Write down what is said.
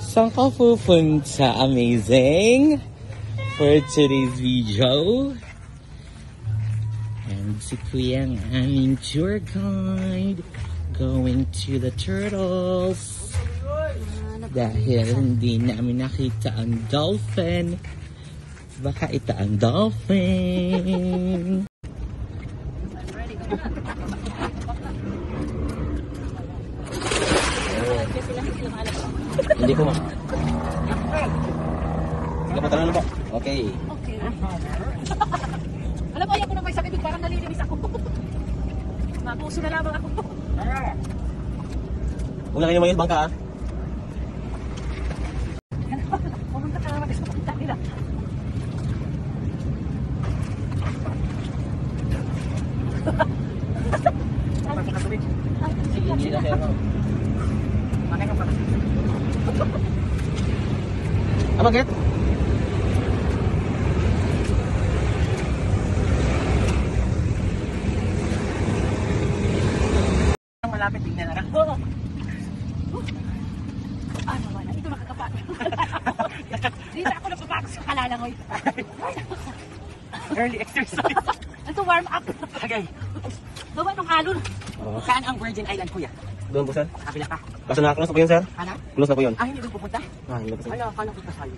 Saan ka pupunta? Amazing! For today's video. And si Kuya ang aming tour guide. Going to the turtles. Dahil hindi namin nakita ang dolphin. Baka ito ang dolphin. Hindi ko ma. Sige po, tanong na po. Okay. Okay. Alam mo, ayaw ko na may sakit. Parang nalilinis ako. Mapuso na lamang ako. Kung lang kayo mayos, bangka ah. Pumunta ka naman sa pagkita nila. Hindi na sir. Makay ka pa. Ah, bakit? Malapit din na lang. Oo. Ano ba na? Ito makakapat. Dito ako napapasok sa kalalangoy. Early exercise. Ito warm up. Okay. Gawa ng alon. Saan ang Virgin Island, kuya? Doon po, sir. Kapila ka. Basta na-close na po yun, sir? Ano? Close na po yun. Ah, hindi doon pupunta? Ah, hindi na po, sir. Ano, akala ko kasali.